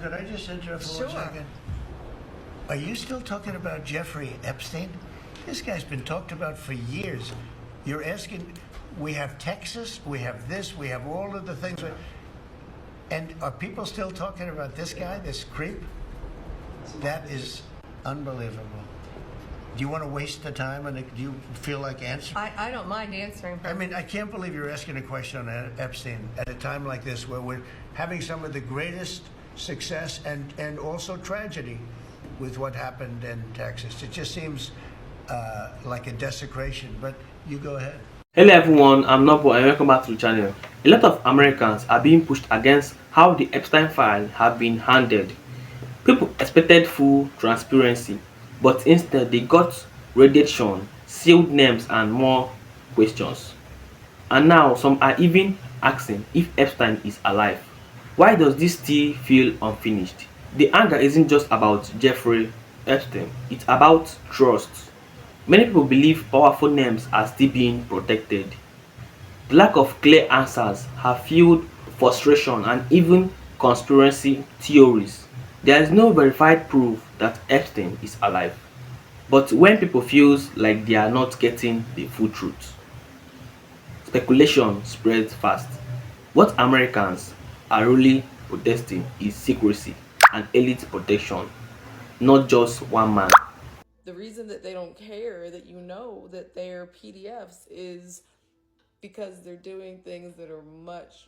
Could I just interrupt for Sure. 1 second? Are you still talking about Jeffrey Epstein? This guy's been talked about for years. You're asking, we have Texas, we have this, we have all of the things. And are people still talking about this guy, this creep? That is unbelievable. Do you want to waste the time, and do you feel like answering? I don't mind answering. I mean, I can't believe you're asking a question on Epstein at a time like this, where we're having some of the greatest success and also tragedy with what happened in Texas. It just seems like a desecration, but you go ahead. Hello everyone, I'm Nobo and welcome back to the channel. A lot of Americans are being pushed against how the Epstein file have been handled. People expected full transparency, but instead they got radiation, sealed names and more questions. And now some are even asking if Epstein is alive. Why does this still feel unfinished? The anger isn't just about Jeffrey Epstein, it's about trust. Many people believe powerful names are still being protected. The lack of clear answers have fueled frustration and even conspiracy theories. There is no verified proof that Epstein is alive. But when people feel like they are not getting the full truth, speculation spreads fast. What Americans are really protesting is secrecy and elite protection, not just one man. The reason that they don't care that you know that they're PDFs is because they're doing things that are much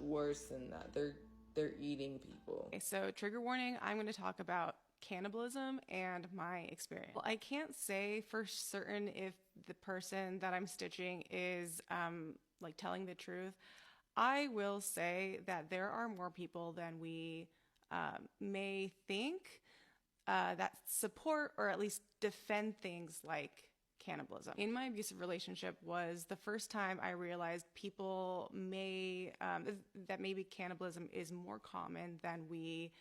worse than that. They're eating people. Okay, so trigger warning, I'm going to talk about cannibalism and my experience. Well, I can't say for certain if the person that I'm stitching is like telling the truth. I will say that there are more people than we may think that support or at least defend things like cannibalism. In my abusive relationship was the first time I realized people may, that maybe cannibalism is more common than we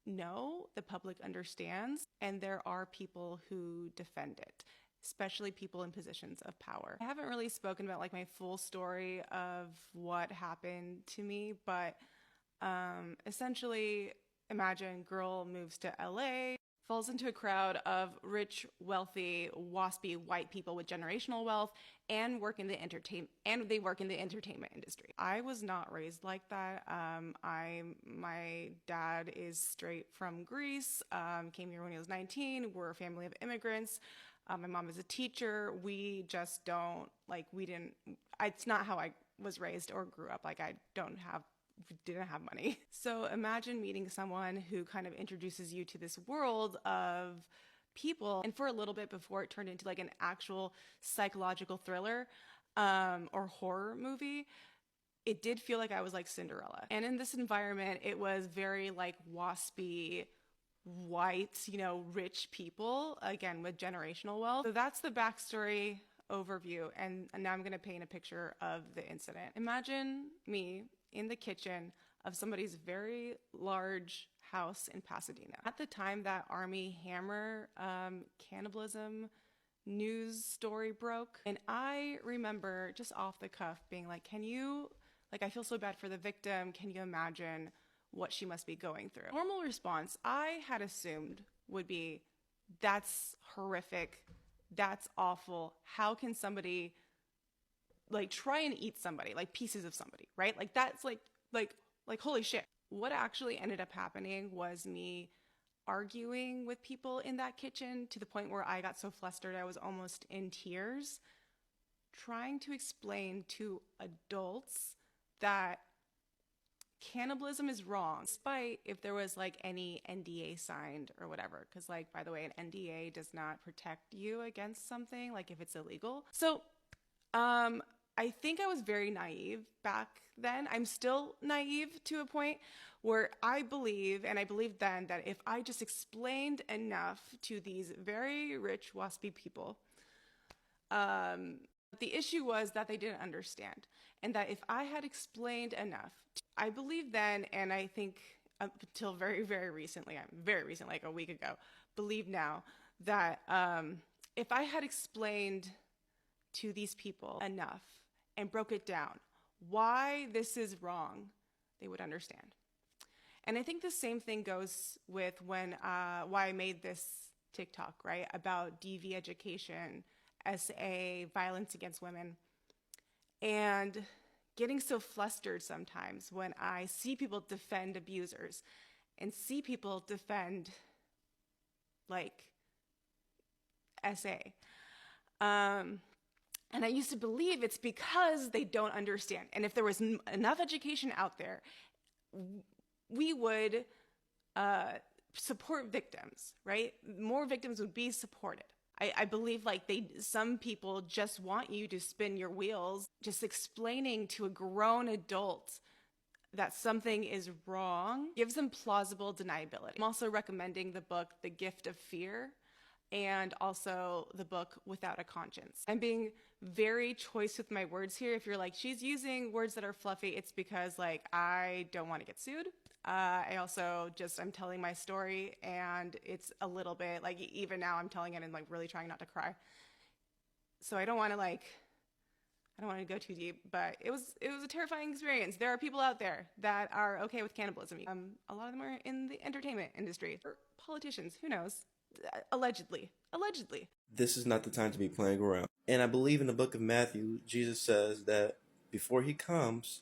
know, the public understands, and there are people who defend it, especially people in positions of power. I haven't really spoken about like my full story of what happened to me, but essentially, imagine girl moves to LA, falls into a crowd of rich, wealthy, waspy white people with generational wealth and work in the entertainment industry. I was not raised like that. My dad is straight from Greece, came here when he was 19. We're a family of immigrants. My mom is a teacher. We just don't it's not how I was raised or grew up. Like I didn't have money. So imagine meeting someone who kind of introduces you to this world of people, and for a little bit before it turned into like an actual psychological thriller or horror movie, it did feel like I was like Cinderella. And in this environment, it was very like waspy, white, rich people, again, with generational wealth. So that's the backstory overview. And now I'm going to paint a picture of the incident. Imagine me in the kitchen of somebody's very large house in Pasadena. At the time that Army Hammer cannibalism news story broke, and I remember just off the cuff being like, I feel so bad for the victim. Can you imagine what she must be going through? Normal response I had assumed would be, that's horrific. That's awful. How can somebody try and eat somebody, like pieces of somebody, right? Like that's like holy shit. What actually ended up happening was me arguing with people in that kitchen to the point where I got so flustered I was almost in tears, trying to explain to adults that cannibalism is wrong, despite if there was like any NDA signed or whatever. Because by the way, an NDA does not protect you against something, like if it's illegal. So I think I was very naive back then. I'm still naive to a point where I believe then, that if I just explained enough to these very rich, waspy people, the issue was that they didn't understand. And that if I had explained enough, I believe then, and I think up until very, very recently, like a week ago, believe now that if I had explained to these people enough and broke it down why this is wrong, they would understand. And I think the same thing goes with when why I made this TikTok, right, about DV education, SA, violence against women, and getting so flustered sometimes when I see people defend abusers and see people defend, like, SA. And I used to believe it's because they don't understand. And if there was enough education out there, we would support victims, right? More victims would be supported. I believe like some people just want you to spin your wheels, just explaining to a grown adult that something is wrong gives them plausible deniability. I'm also recommending the book, The Gift of Fear, and also the book Without a Conscience. I'm being very choice with my words here. If you're like, she's using words that are fluffy, it's because like I don't want to get sued. I also I'm telling my story, and it's a little bit like, even now I'm telling it and like really trying not to cry. So I don't want to go too deep, but it was a terrifying experience. There are people out there that are okay with cannibalism. A lot of them are in the entertainment industry, or politicians, who knows? Allegedly. This is not the time to be playing around. And I believe in the book of Matthew, Jesus says that before he comes,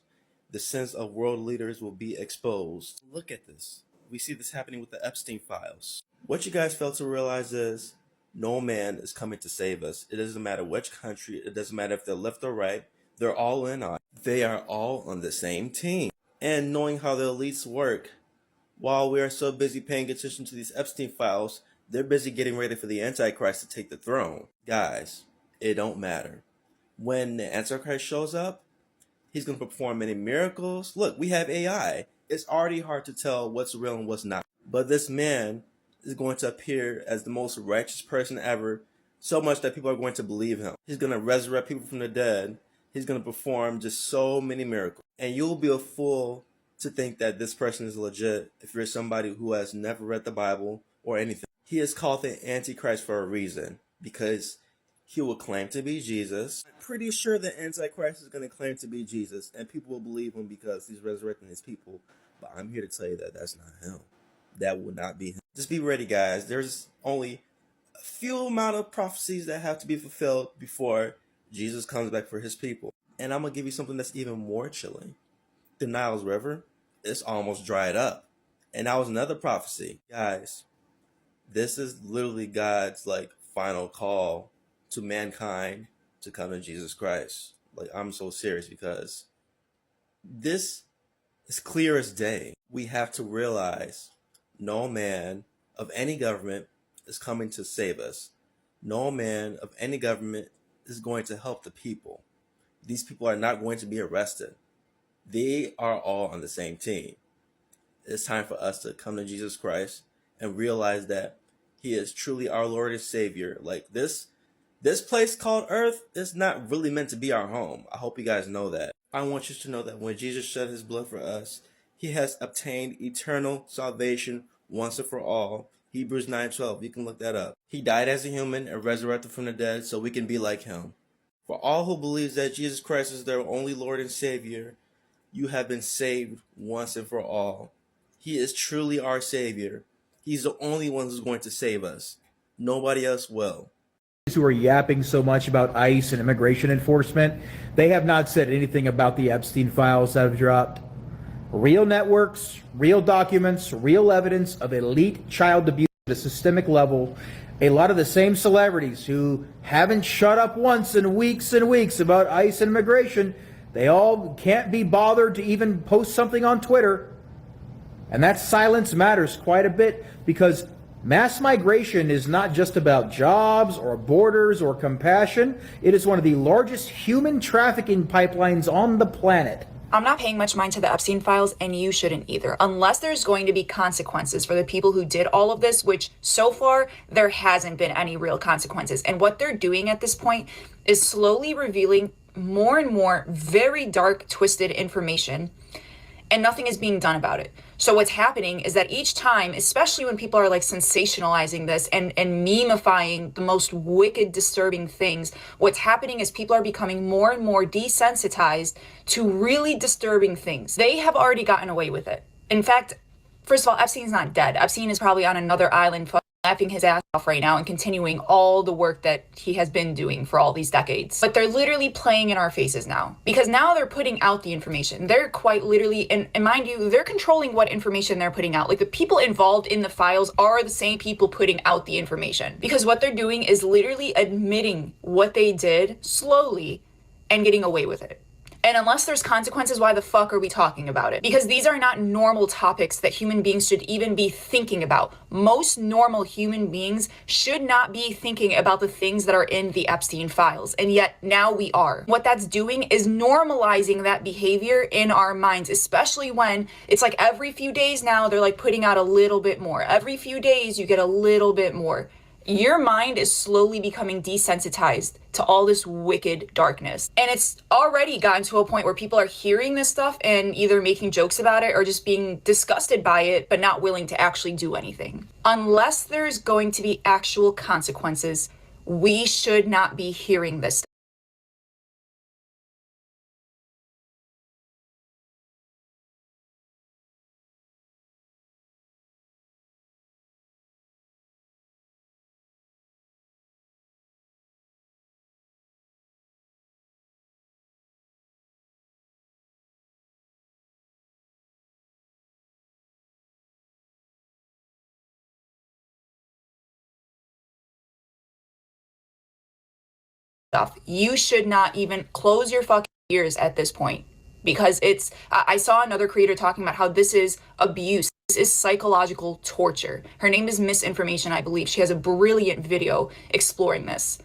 the sins of world leaders will be exposed. Look at this. We see this happening with the Epstein files. What you guys fail to realize is no man is coming to save us. It doesn't matter which country. It doesn't matter if they're left or right. They're all in on it. They are all on the same team. And knowing how the elites work, while we are so busy paying attention to these Epstein files, they're busy getting ready for the Antichrist to take the throne. Guys, it don't matter. When the Antichrist shows up, he's going to perform many miracles. Look, we have AI. It's already hard to tell what's real and what's not. But this man is going to appear as the most righteous person ever, so much that people are going to believe him. He's going to resurrect people from the dead. He's going to perform just so many miracles. And you'll be a fool to think that this person is legit if you're somebody who has never read the Bible or anything. He is called the Antichrist for a reason, because he will claim to be Jesus. I'm pretty sure the Antichrist is going to claim to be Jesus, and people will believe him because he's resurrecting his people. But I'm here to tell you that that's not him. That will not be him. Just be ready, guys. There's only a few amount of prophecies that have to be fulfilled before Jesus comes back for his people. And I'm going to give you something that's even more chilling. The Nile's River, it's almost dried up. And that was another prophecy. Guys, this is literally God's like final call to mankind to come to Jesus Christ. Like, I'm so serious because this is clear as day. We have to realize no man of any government is coming to save us. No man of any government is going to help the people. These people are not going to be arrested. They are all on the same team. It's time for us to come to Jesus Christ and realize that he is truly our Lord and Savior. Like this place called Earth is not really meant to be our home. I hope you guys know that. I want you to know that when Jesus shed his blood for us, he has obtained eternal salvation once and for all. Hebrews 9:12, you can look that up. He died as a human and resurrected from the dead so we can be like him. For all who believes that Jesus Christ is their only Lord and Savior, you have been saved once and for all. He is truly our Savior. He's the only one who's going to save us. Nobody else will. Who are yapping so much about ICE and immigration enforcement, they have not said anything about the Epstein files that have dropped. Real networks, real documents, real evidence of elite child abuse at a systemic level. A lot of the same celebrities who haven't shut up once in weeks and weeks about ICE and immigration, they all can't be bothered to even post something on Twitter. And that silence matters quite a bit, because mass migration is not just about jobs or borders or compassion. It is one of the largest human trafficking pipelines on the planet. I'm not paying much mind to the Epstein files, and you shouldn't either, unless there's going to be consequences for the people who did all of this, which so far there hasn't been any real consequences. And what they're doing at this point is slowly revealing more and more very dark, twisted information and nothing is being done about it. So what's happening is that each time, especially when people are like sensationalizing this and memifying the most wicked, disturbing things, what's happening is people are becoming more and more desensitized to really disturbing things. They have already gotten away with it. In fact, first of all, Epstein's not dead. Epstein is probably on another island laughing his ass off right now and continuing all the work that he has been doing for all these decades. But they're literally playing in our faces now, because now they're putting out the information. They're quite literally, and mind you, they're controlling what information they're putting out. Like, the people involved in the files are the same people putting out the information, because what they're doing is literally admitting what they did slowly and getting away with it. And unless there's consequences, why the fuck are we talking about it? Because these are not normal topics that human beings should even be thinking about. Most normal human beings should not be thinking about the things that are in the Epstein files. And yet now we are. What that's doing is normalizing that behavior in our minds, especially when it's like every few days now, they're like putting out a little bit more. Every few days, you get a little bit more. Your mind is slowly becoming desensitized to all this wicked darkness. And it's already gotten to a point where people are hearing this stuff and either making jokes about it or just being disgusted by it, but not willing to actually do anything. Unless there's going to be actual consequences, we should not be hearing this stuff. You should not even close your fucking ears at this point, because I saw another creator talking about how this is abuse. This is psychological torture. Her name is Misinformation, I believe. She has a brilliant video exploring this.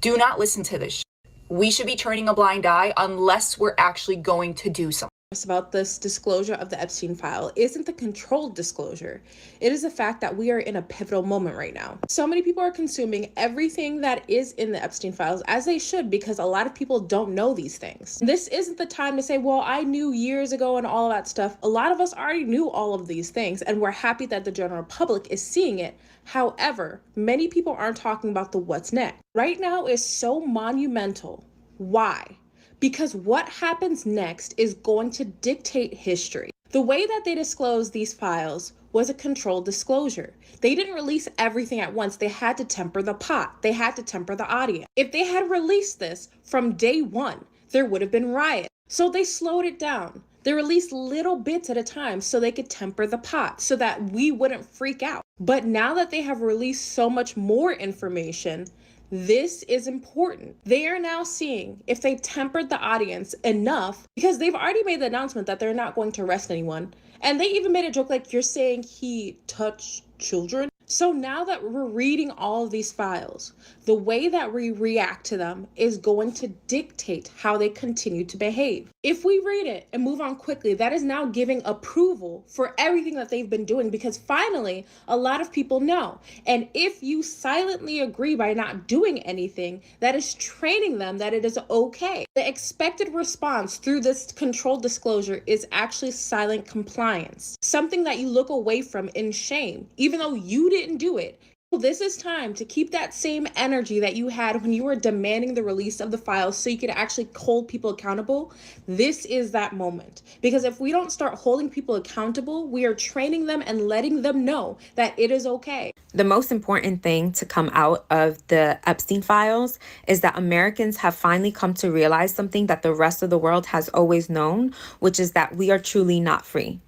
Do not listen to this shit. We should be turning a blind eye unless we're actually going to do something. About this disclosure of the Epstein file isn't the controlled disclosure. It is the fact that we are in a pivotal moment right now. So many people are consuming everything that is in the Epstein files, as they should, because a lot of people don't know these things. This isn't the time to say, well, I knew years ago and all of that stuff. A lot of us already knew all of these things, and we're happy that the general public is seeing it. However, many people aren't talking about the what's next. Right now is so monumental. Why? Because what happens next is going to dictate history. The way that they disclosed these files was a controlled disclosure. They didn't release everything at once. They had to temper the pot. They had to temper the audience. If they had released this from day one, there would have been riots. So they slowed it down. They released little bits at a time so they could temper the pot, so that we wouldn't freak out. But now that they have released so much more information, this is important. They are now seeing if they tempered the audience enough, because they've already made the announcement that they're not going to arrest anyone. And they even made a joke like, you're saying he touched children? So now that we're reading all of these files, the way that we react to them is going to dictate how they continue to behave. If we read it and move on quickly, that is now giving approval for everything that they've been doing, because finally, a lot of people know. And if you silently agree by not doing anything, that is training them that it is okay. The expected response through this controlled disclosure is actually silent compliance, something that you look away from in shame, even though you didn't do it. This is time to keep that same energy that you had when you were demanding the release of the files so you could actually hold people accountable. This is that moment. Because if we don't start holding people accountable, we are training them and letting them know that it is okay. The most important thing to come out of the Epstein files is that Americans have finally come to realize something that the rest of the world has always known, which is that we are truly not free.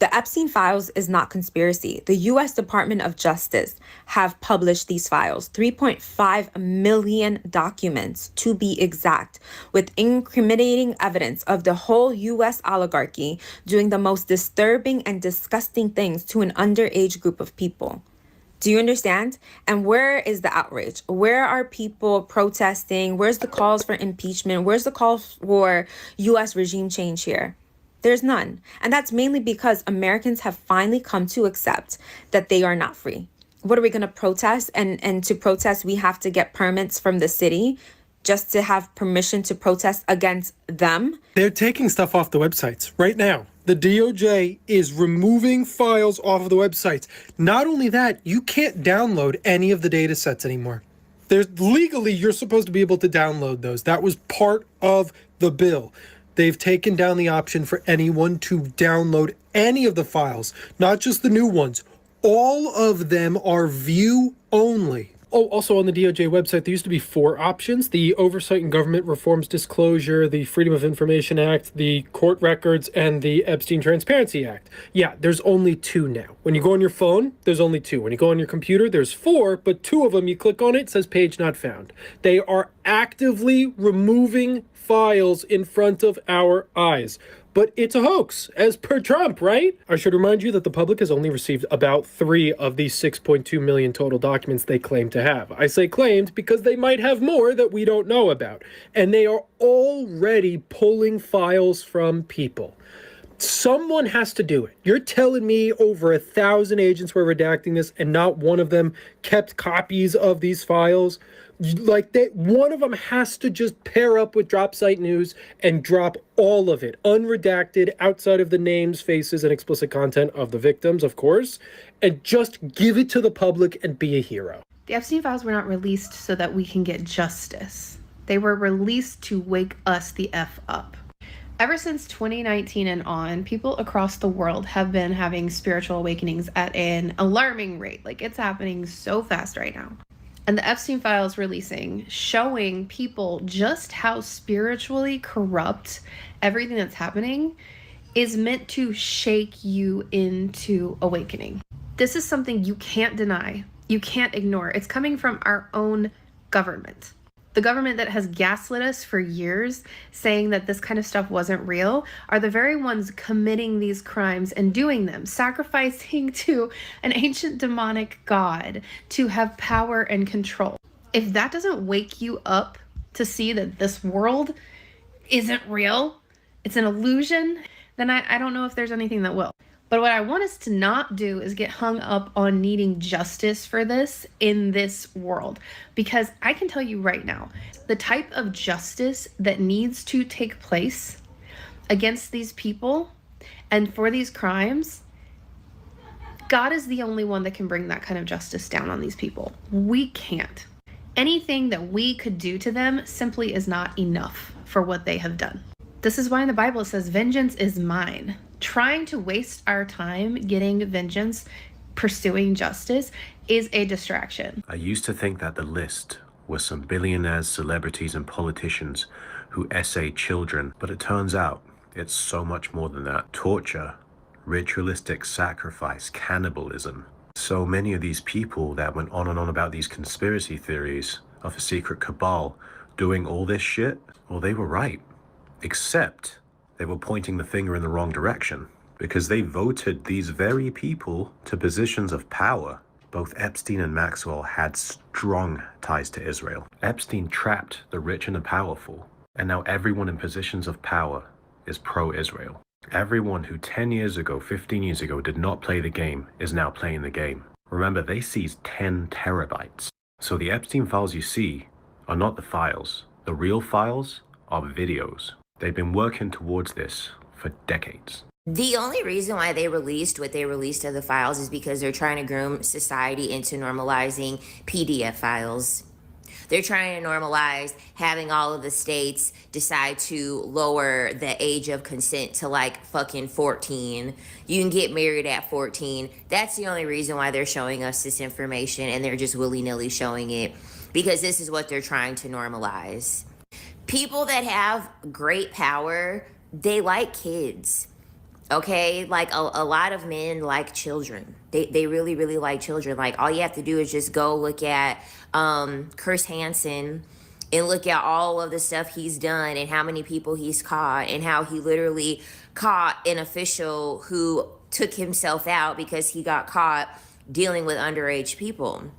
The Epstein files is not conspiracy. The U.S. Department of Justice have published these files, 3.5 million documents to be exact, with incriminating evidence of the whole U.S. oligarchy doing the most disturbing and disgusting things to an underage group of people. Do you understand? And where is the outrage? Where are people protesting? Where's the calls for impeachment? Where's the call for U.S. regime change here? There's none. And that's mainly because Americans have finally come to accept that they are not free. What are we going to protest? And to protest, we have to get permits from the city just to have permission to protest against them. They're taking stuff off the websites right now. The DOJ is removing files off of the websites. Not only that, you can't download any of the data sets anymore. Legally, you're supposed to be able to download those. That was part of the bill. They've taken down the option for anyone to download any of the files, not just the new ones. All of them are view only. Oh, also on the DOJ website, there used to be 4 options: the Oversight and Government Reforms Disclosure, the Freedom of Information Act, the Court Records, and the Epstein Transparency Act. Yeah, there's only 2 now. When you go on your phone, there's only 2. When you go on your computer, there's 4, but 2 of them, you click on it, it says page not found. They are actively removing files in front of our eyes. But it's a hoax, as per Trump, right? I should remind you that the public has only received about 3 of these 6.2 million total documents they claim to have. I say claimed because they might have more that we don't know about. And they are already pulling files from people. Someone has to do it. You're telling me over 1,000 agents were redacting this and not one of them kept copies of these files? Like, one of them has to just pair up with DropSite News and drop all of it, unredacted, outside of the names, faces, and explicit content of the victims, of course, and just give it to the public and be a hero. The Epstein files were not released so that we can get justice. They were released to wake us the F up. Ever since 2019 and on, people across the world have been having spiritual awakenings at an alarming rate. Like, it's happening so fast right now. And the Epstein files releasing, showing people just how spiritually corrupt everything that's happening is meant to shake you into awakening. This is something you can't deny. You can't ignore. It's coming from our own government. The government that has gaslit us for years, saying that this kind of stuff wasn't real, are the very ones committing these crimes and doing them, sacrificing to an ancient demonic god to have power and control. If that doesn't wake you up to see that this world isn't real, it's an illusion, then I don't know if there's anything that will. But what I want us to not do is get hung up on needing justice for this in this world. Because I can tell you right now, the type of justice that needs to take place against these people and for these crimes, God is the only one that can bring that kind of justice down on these people. We can't. Anything that we could do to them simply is not enough for what they have done. This is why in the Bible it says, vengeance is mine. Trying to waste our time getting vengeance, pursuing justice, is a distraction. I used to think that the list was some billionaires, celebrities, and politicians who essay children, but it turns out it's so much more than that. Torture, ritualistic sacrifice, cannibalism. So many of these people that went on and on about these conspiracy theories of a secret cabal doing all this shit, well, they were right. Except they were pointing the finger in the wrong direction because they voted these very people to positions of power. Both Epstein and Maxwell had strong ties to Israel. Epstein trapped the rich and the powerful, and now everyone in positions of power is pro-Israel. Everyone who 10 years ago, 15 years ago did not play the game is now playing the game. Remember, they seized 10 terabytes. So the Epstein files you see are not the files. The real files are videos. They've been working towards this for decades. The only reason why they released what they released of the files is because they're trying to groom society into normalizing PDF files. They're trying to normalize having all of the states decide to lower the age of consent to like fucking 14. You can get married at 14. That's the only reason why they're showing us this information, and they're just willy-nilly showing it because this is what they're trying to normalize. People that have great power, they like kids, okay? Like a lot of men like children. They really, really like children. Like all you have to do is just go look at Chris Hansen and look at all of the stuff he's done and how many people he's caught and how he literally caught an official who took himself out because he got caught dealing with underage people.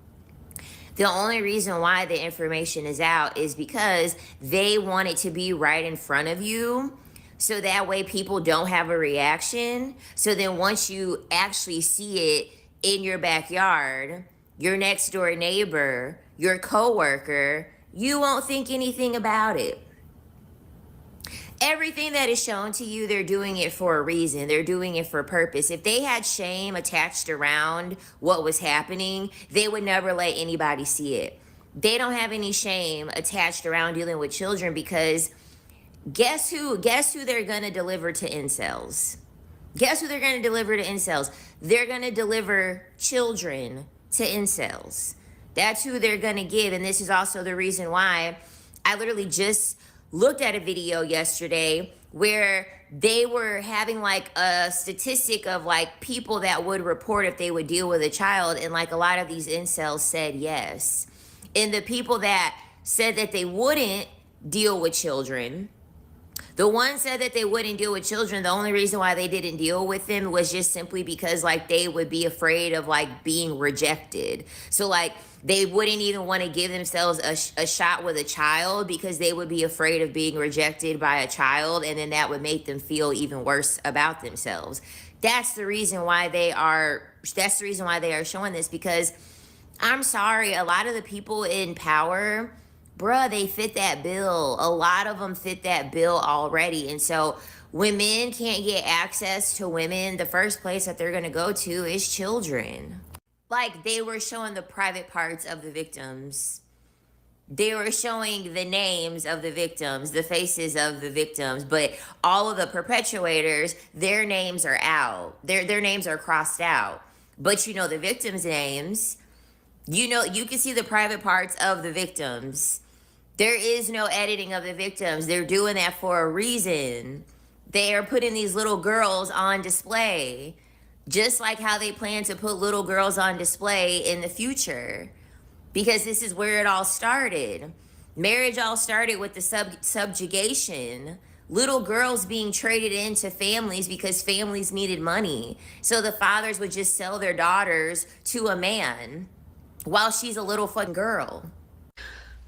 The only reason why the information is out is because they want it to be right in front of you, so that way people don't have a reaction. So then once you actually see it in your backyard, your next door neighbor, your coworker, you won't think anything about it. Everything that is shown to you, they're doing it for a reason. They're doing it for a purpose. If they had shame attached around what was happening, they would never let anybody see it. They don't have any shame attached around dealing with children because guess who they're going to deliver to incels? Guess who they're going to deliver to incels? They're going to deliver children to incels. That's who they're going to give. And this is also the reason why I literally just looked at a video yesterday where they were having like a statistic of like people that would report if they would deal with a child. And like a lot of these incels said yes. And the people that said that they wouldn't deal with children, the one said that they wouldn't deal with children. The only reason why they didn't deal with them was just simply because like they would be afraid of like being rejected. So like they wouldn't even want to give themselves a shot with a child because they would be afraid of being rejected by a child, and then that would make them feel even worse about themselves. That's the reason why they are showing this, because I'm sorry, a lot of the people in power, bruh, they fit that bill. A lot of them fit that bill already. And so when men can't get access to women, the first place that they're going to go to is children. Like, they were showing the private parts of the victims. They were showing the names of the victims, the faces of the victims, but all of the perpetuators, their names are out. Their names are crossed out. But you know the victims' names. You know, you can see the private parts of the victims. There is no editing of the victims. They're doing that for a reason. They are putting these little girls on display, just like how they plan to put little girls on display in the future, because this is where it all started. Marriage all started with the subjugation. Little girls being traded into families because families needed money. So the fathers would just sell their daughters to a man while she's a little fucking girl.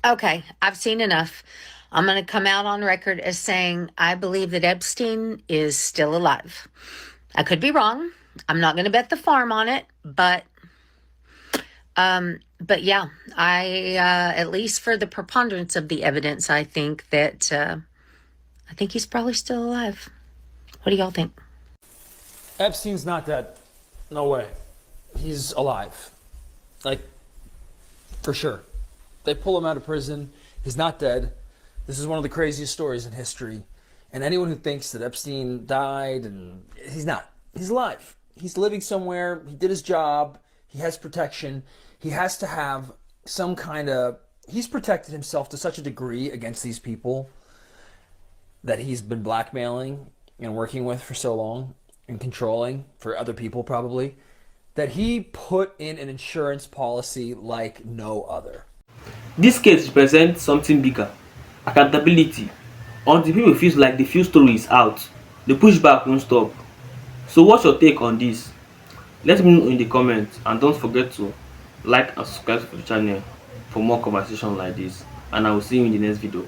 Okay, I've seen enough. I'm going to come out on record as saying I believe that Epstein is still alive. I could be wrong. I'm not going to bet the farm on it, but yeah, I at least for the preponderance of the evidence, I think he's probably still alive. What do y'all think? Epstein's not dead. No way. He's alive. Like, for sure. They pull him out of prison. He's not dead. This is one of the craziest stories in history. And anyone who thinks that Epstein died, and he's not. He's alive. He's living somewhere. He did his job. He has protection. He has to have some kind of... He's protected himself to such a degree against these people that he's been blackmailing and working with for so long and controlling for other people probably, that he put in an insurance policy like no other. This case represents something bigger. Accountability. Until people feel like the few story is out, the pushback won't stop. So what's your take on this? Let me know in the comments, and don't forget to like and subscribe to the channel for more conversation like this, and I will see you in the next video.